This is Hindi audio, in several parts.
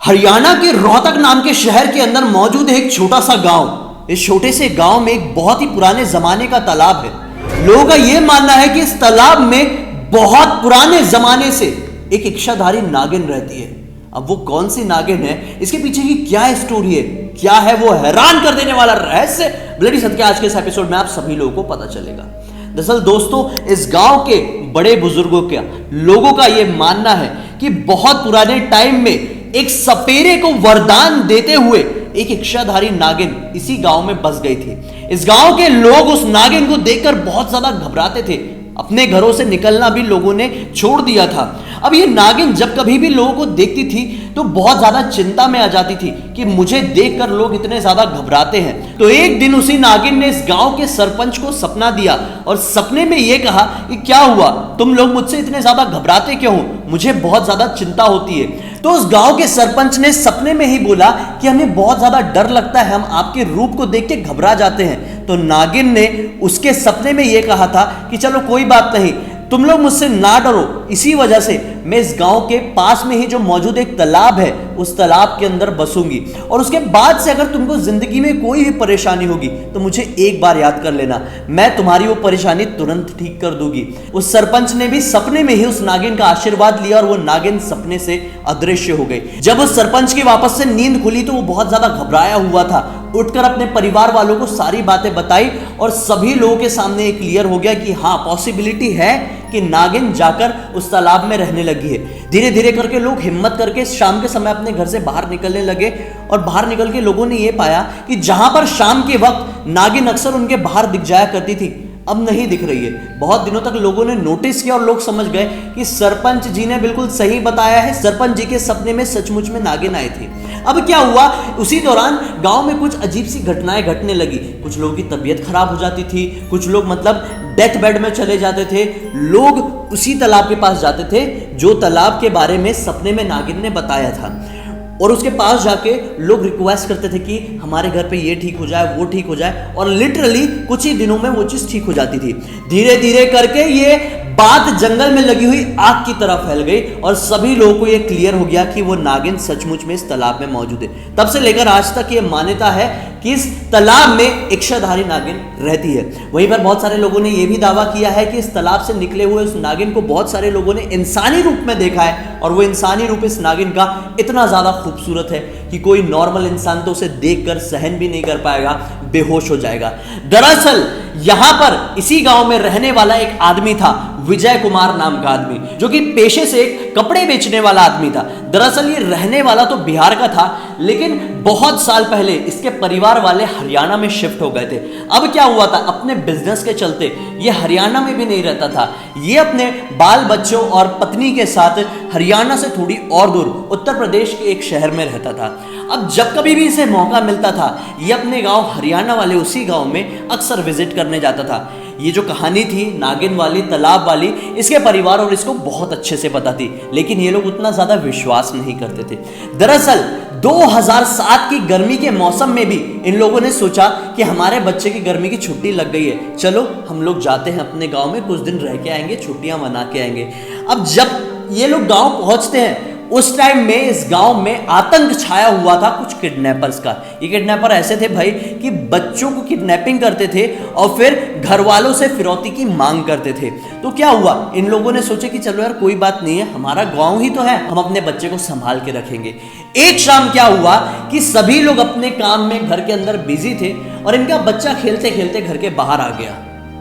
हरियाणा के रोहतक नाम के शहर के अंदर मौजूद है एक छोटा सा गांव। इस छोटे से गांव में एक बहुत ही पुराने जमाने का तालाब है। लोगों का यह मानना है कि इस तालाब में बहुत पुराने जमाने से एक इच्छाधारी नागिन रहती है। अब वो कौन सी नागिन है, इसके पीछे की क्या स्टोरी है, क्या है वो हैरान कर देने वाला रहस्य, ब्लडी सत्य आज के इस एपिसोड में आप सभी लोगों को पता चलेगा। दरअसल दोस्तों, इस गांव के बड़े बुजुर्गों का लोगों का यह मानना है कि बहुत पुराने टाइम में एक सपेरे को वरदान देते हुए एक इच्छाधारी नागिन इसी गांव में बस गई थी। इस गांव के लोग उस नागिन को देखकर बहुत ज्यादा घबराते थे। अपने घरों से निकलना भी लोगों ने छोड़ दिया था। अब ये नागिन जब कभी भी लोगों को देखती थी तो बहुत ज्यादा चिंता में आ जाती थी कि मुझे देखकर लोग इतने ज्यादा घबराते हैं। तो एक दिन उसी नागिन ने इस गांव के सरपंच को सपना दिया और सपने में यह कहा कि क्या हुआ, तुम लोग मुझसे इतने ज्यादा घबराते क्यों हो, मुझे बहुत ज्यादा चिंता होती है। तो उस गांव के सरपंच ने सपने में ही बोला कि हमें बहुत ज्यादा डर लगता है, हम आपके रूप को देख के घबरा जाते हैं। तो नागिन ने उसके सपने में यह कहा था कि चलो कोई बात नहीं, तुम लोग मुझसे ना डरो, इसी वजह से मैं इस गांव के पास में ही जो मौजूद एक तालाब है उस तालाब के अंदर बसूंगी, और उसके बाद से अगर तुमको जिंदगी में कोई भी परेशानी होगी तो मुझे एक बार याद कर लेना, मैं तुम्हारी वो परेशानी तुरंत ठीक कर दूंगी। उस सरपंच ने भी सपने में ही उस नागिन का आशीर्वाद लिया और वो नागिन सपने से अदृश्य हो गई। जब उस सरपंच की वापस से नींद खुली तो वो बहुत ज्यादा घबराया हुआ था। उठकर अपने परिवार वालों को सारी बातें बताई और सभी लोगों के सामने एक क्लियर हो गया कि हाँ, पॉसिबिलिटी है कि नागिन जाकर उस तालाब में रहने लगी है। धीरे धीरे करके लोग हिम्मत करके शाम के समय अपने घर से बाहर निकलने लगे और बाहर निकल के लोगों ने यह पाया कि जहां पर शाम के वक्त नागिन अक्सर उनके बाहर दिख जाया करती थी, अब नहीं दिख रही है। बहुत दिनों तक लोगों ने नोटिस किया और लोग समझ गए कि सरपंच जी ने बिल्कुल सही बताया है, सरपंच जी के सपने में सचमुच में नागिन आई थी। अब क्या हुआ, उसी दौरान गांव में कुछ अजीब सी घटनाएं घटने लगी। कुछ लोगों की तबीयत खराब हो जाती थी, कुछ लोग मतलब डेथ बेड में चले जाते थे। लोग उसी तालाब के पास जाते थे जो तालाब के बारे में सपने में नागिन ने बताया था, और उसके पास जाके लोग रिक्वेस्ट करते थे कि हमारे घर पे ये ठीक हो जाए, वो ठीक हो जाए, और लिटरली कुछ ही दिनों में वो चीज ठीक हो जाती थी। धीरे धीरे करके ये बात जंगल में लगी हुई आग की तरह फैल गई और सभी लोगों को ये क्लियर हो गया कि वो नागिन सचमुच में इस तालाब में मौजूद है। तब से लेकर आज तक ये मान्यता है कि इस तालाब में इच्छाधारी नागिन रहती है। वहीं पर बहुत सारे लोगों ने यह भी दावा किया है कि इस तालाब से निकले हुए उस नागिन को बहुत सारे लोगों ने इंसानी रूप में देखा है, और वो इंसानी रूप इस नागिन का इतना ज्यादा खूबसूरत है कि कोई नॉर्मल इंसान तो उसे देखकर सहन भी नहीं कर पाएगा, बेहोश हो जाएगा। दरअसल यहां पर इसी गांव में रहने वाला एक आदमी था, विजय कुमार नाम का आदमी, जो कि पेशे से एक कपड़े बेचने वाला आदमी था। दरअसल ये रहने वाला तो बिहार का था, लेकिन बहुत साल पहले इसके परिवार वाले हरियाणा में शिफ्ट हो गए थे। अब क्या हुआ था, अपने बिजनेस के चलते ये हरियाणा में भी नहीं रहता था, ये अपने बाल बच्चों और पत्नी के साथ हरियाणा से थोड़ी और दूर उत्तर प्रदेश के एक शहर में रहता था। अब जब कभी भी इसे मौका मिलता था ये अपने गांव हरियाणा वाले उसी गांव में अक्सर विजिट करने जाता था। ये जो कहानी थी नागिन वाली, तालाब वाली, इसके परिवार और इसको बहुत अच्छे से पता थी, लेकिन ये लोग उतना ज्यादा विश्वास नहीं करते थे। दरअसल 2007 की गर्मी के मौसम में भी इन लोगों ने सोचा कि हमारे बच्चे की गर्मी की छुट्टी लग गई है, चलो हम लोग जाते हैं अपने गांव में, कुछ दिन रह के आएंगे, छुट्टियां मना के आएंगे। अब जब ये लोग गांव पहुंचते हैं उस टाइम में इस गांव में आतंक छाया हुआ था कुछ किडनैपर्स का। ये किडनैपर ऐसे थे भाई कि बच्चों को किडनैपिंग करते थे और फिर घर वालों से फिरौती की मांग करते थे। तो क्या हुआ, इन लोगों ने सोचा कि चलो यार कोई बात नहीं है, हमारा गांव ही तो है, हम अपने बच्चे को संभाल के रखेंगे। एक शाम क्या हुआ कि सभी लोग अपने काम में घर के अंदर बिजी थे और इनका बच्चा खेलते खेलते घर के बाहर आ गया।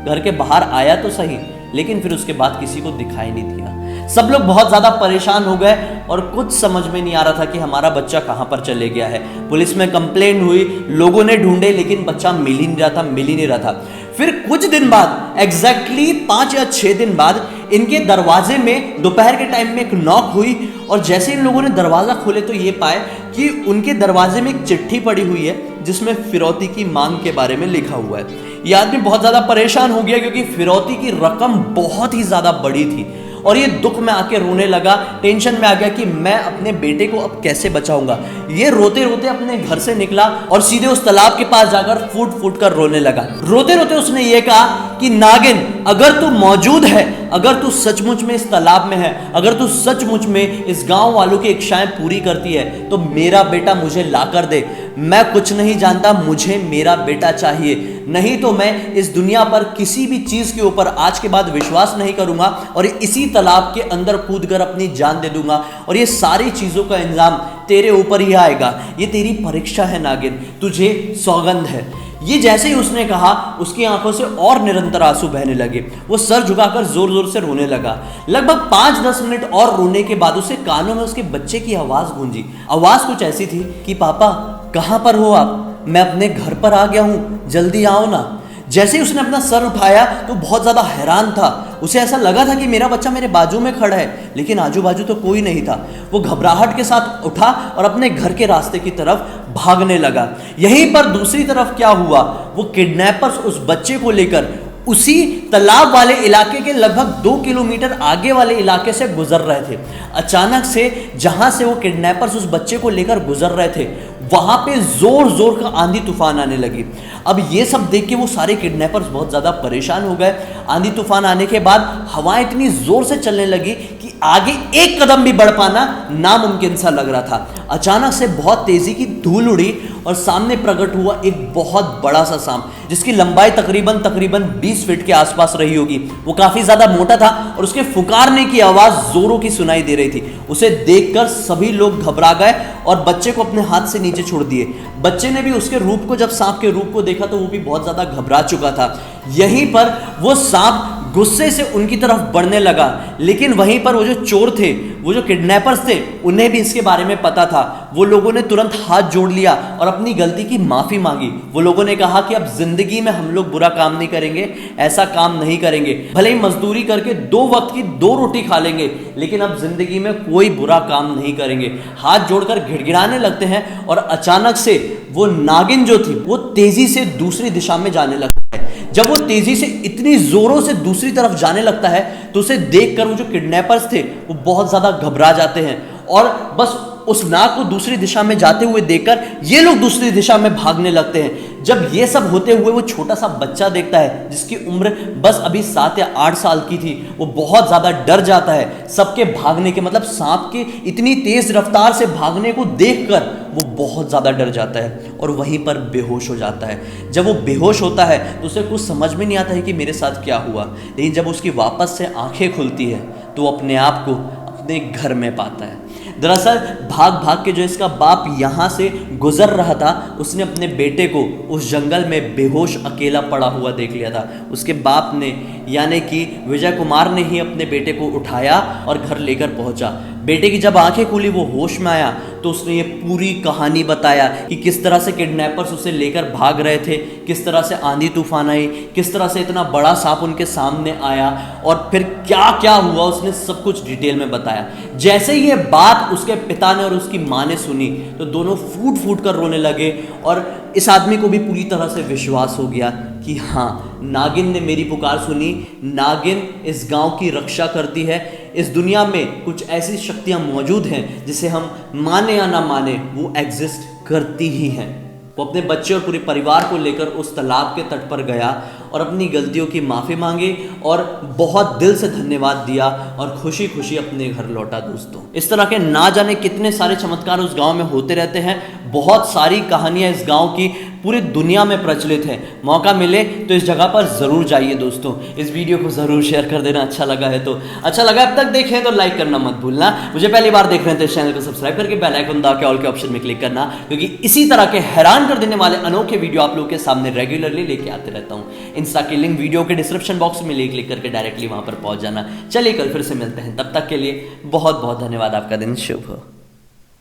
घर के बाहर आया तो सही, लेकिन फिर उसके बाद किसी को दिखाई नहीं दिया। सब लोग बहुत ज्यादा परेशान हो गए और कुछ समझ में नहीं आ रहा था कि हमारा बच्चा कहां पर चले गया है। पुलिस में कंप्लेंट हुई, लोगों ने ढूंढे, लेकिन बच्चा मिल ही नहीं रहा था। फिर कुछ दिन बाद, एग्जैक्टली 5 या 6 दिन बाद, इनके दरवाजे में दोपहर के टाइम में एक नॉक हुई और जैसे इन लोगों ने दरवाजा खोले तो ये पाए कि उनके दरवाजे में एक चिट्ठी पड़ी हुई है जिसमें फिरौती की मांग के बारे में लिखा हुआ है। यह आदमी बहुत ज्यादा परेशान हो गया क्योंकि फिरौती की रकम बहुत ही ज्यादा बड़ी थी और ये दुख में आके रोने लगा, टेंशन में आ गया कि मैं अपने बेटे को अब कैसे बचाऊंगा। ये रोते रोते अपने घर से निकला और सीधे उस तालाब के पास जाकर फूट फूट कर रोने लगा। रोते रोते उसने ये कहा कि नागिन, अगर तू मौजूद है, अगर तू सचमुच में इस तालाब में है, अगर तू सचमुच में इस गांव वालों की इच्छाएं पूरी करती है तो मेरा बेटा मुझे ला कर दे। मैं कुछ नहीं जानता, मुझे मेरा बेटा चाहिए, नहीं तो मैं इस दुनिया पर किसी भी चीज के ऊपर आज के बाद विश्वास नहीं करूंगा और इसी तालाब के अंदर कूदकर अपनी जान दे दूंगा और ये सारी चीजों का इंजाम तेरे ऊपर ही आएगा। ये तेरी परीक्षा है नागिन, तुझे सौगंध है। ये जैसे ही उसने कहा उसकी आंखों से और निरंतर आंसू बहने लगे। वो सर झुकाकर जोर जोर से रोने लगा। लगभग 5-10 मिनट और रोने के बाद उसे कानों में उसके बच्चे की आवाज गूंजी। आवाज कुछ ऐसी थी कि पापा कहां पर हो आप? मैं अपने घर पर आ गया हूं, जल्दी आओ ना। जैसे ही उसने अपना सर उठाया तो बहुत ज्यादा हैरान था। उसे ऐसा लगा था कि मेरा बच्चा मेरे बाजू में खड़ा है, लेकिन आजू बाजू तो कोई नहीं था। वो घबराहट के साथ उठा और अपने घर के रास्ते की तरफ भागने लगा। यहीं पर दूसरी तरफ क्या हुआ, वो किडनैपर्स उस बच्चे को लेकर उसी तालाब वाले इलाके के लगभग 2 किलोमीटर आगे वाले इलाके से गुजर रहे थे। अचानक से जहां से वो किडनैपर्स उस बच्चे को लेकर गुजर रहे थे वहां पे जोर जोर का आंधी तूफान आने लगी। अब ये सब देख के वो सारे किडनैपर्स बहुत ज्यादा परेशान हो गए। आंधी तूफान आने के बाद हवा इतनी जोर से चलने लगी कि आगे एक कदम भी बढ़ पाना नामुमकिन सा लग रहा था। अचानक से बहुत तेजी की धूल उड़ी और सामने प्रकट हुआ एक बहुत बड़ा सा सांप, जिसकी लंबाई तकरीबन 20 फीट के आसपास रही होगी। वो काफी ज्यादा मोटा था और उसके फुकारने की आवाज जोरों की सुनाई दे रही थी। उसे देखकर सभी लोग घबरा गए और बच्चे को अपने हाथ से नीचे छोड़ दिए। बच्चे ने भी उसके रूप को, जब सांप के रूप को देखा तो वो भी बहुत ज्यादा घबरा चुका था। यहीं पर वो सांप गुस्से से उनकी तरफ बढ़ने लगा, लेकिन वहीं पर वो जो चोर थे, वो जो किडनैपर्स थे, उन्हें भी इसके बारे में पता था। वो लोगों ने तुरंत हाथ जोड़ लिया और अपनी गलती की माफी मांगी। वो लोगों ने कहा कि अब जिंदगी में हम लोग बुरा काम नहीं करेंगे, ऐसा काम नहीं करेंगे। भले ही मजदूरी करके 2 वक्त की 2 रोटी खा लेंगे, लेकिन अब जिंदगी में कोई बुरा काम नहीं करेंगे। हाथ जोड़कर गिड़गिड़ाने लगते हैं और अचानक से वो नागिन जो थी वो तेजी से दूसरी दिशा में जाने लगता है। जब वो तेजी से इतनी जोरों से दूसरी तरफ जाने लगता है तो उसे देखकर वो जो किडनैपर्स थे वो बहुत ज्यादा घबरा जाते हैं और बस उस नाग को दूसरी दिशा में जाते हुए देखकर ये लोग दूसरी दिशा में भागने लगते हैं। जब ये सब होते हुए वो छोटा सा बच्चा देखता है जिसकी उम्र बस अभी 7 या 8 साल की थी, वो बहुत ज्यादा डर जाता है सबके भागने के, मतलब सांप के इतनी तेज रफ्तार से भागने को देखकर वो बहुत ज्यादा डर जाता है और वहीं पर बेहोश हो जाता है। जब वो बेहोश होता है तो उसे कुछ समझ में नहीं आता है कि मेरे साथ क्या हुआ, लेकिन जब उसकी वापस से आंखें खुलती है तो वो अपने आप को अपने घर में पाता है। दरअसल भाग भाग के जो इसका बाप यहाँ से गुजर रहा था, उसने अपने बेटे को उस जंगल में बेहोश अकेला पड़ा हुआ देख लिया था। उसके बाप ने यानी कि विजय कुमार ने ही अपने बेटे को उठाया और घर लेकर पहुंचा। बेटे की जब आंखें खुली, वो होश में आया तो उसने ये पूरी कहानी बताया कि किस तरह से किडनैपर्स उसे लेकर भाग रहे थे, किस तरह से आंधी तूफान आई, किस तरह से इतना बड़ा सांप उनके सामने आया और फिर क्या क्या हुआ, उसने सब कुछ डिटेल में बताया। जैसे ही ये बात उसके पिता ने और उसकी माँ ने सुनी तो दोनों फूट फूट कर रोने लगे और इस आदमी को भी पूरी तरह से विश्वास हो गया कि हाँ, नागिन ने मेरी पुकार सुनी, नागिन इस गांव की रक्षा करती है। इस दुनिया में कुछ ऐसी शक्तियां मौजूद हैं जिसे हम माने या ना माने वो एग्जिस्ट करती ही हैं। वो अपने बच्चे और पूरे परिवार को लेकर उस तालाब के तट पर गया और अपनी गलतियों की माफ़ी मांगी और बहुत दिल से धन्यवाद दिया और खुशी खुशी अपने घर लौटा। दोस्तों, इस तरह के ना जाने कितने सारे चमत्कार उस गांव में होते रहते हैं। बहुत सारी कहानियां इस गांव की पूरी दुनिया में प्रचलित है। मौका मिले तो इस जगह पर ज़रूर जाइए। दोस्तों, इस वीडियो को ज़रूर शेयर कर देना, अच्छा लगा है तो। अच्छा लगा अब तक देखें तो लाइक करना मत भूलना। मुझे पहली बार देख रहे हैं तो इस चैनल को सब्सक्राइब करके बेल आइकन दबा के ऑल के ऑप्शन में क्लिक करना, क्योंकि इसी तरह के हैरान कर देने वाले अनोखे वीडियो आप लोगों के सामने रेगुलरली लेके आते रहता हूँ। इंस्टा की लिंक वीडियो के डिस्क्रिप्शन बॉक्स में क्लिक करके डायरेक्टली वहां पर पहुंच जाना। चलिए कल फिर से मिलते हैं, तब तक के लिए बहुत बहुत धन्यवाद। आपका दिन शुभ हो।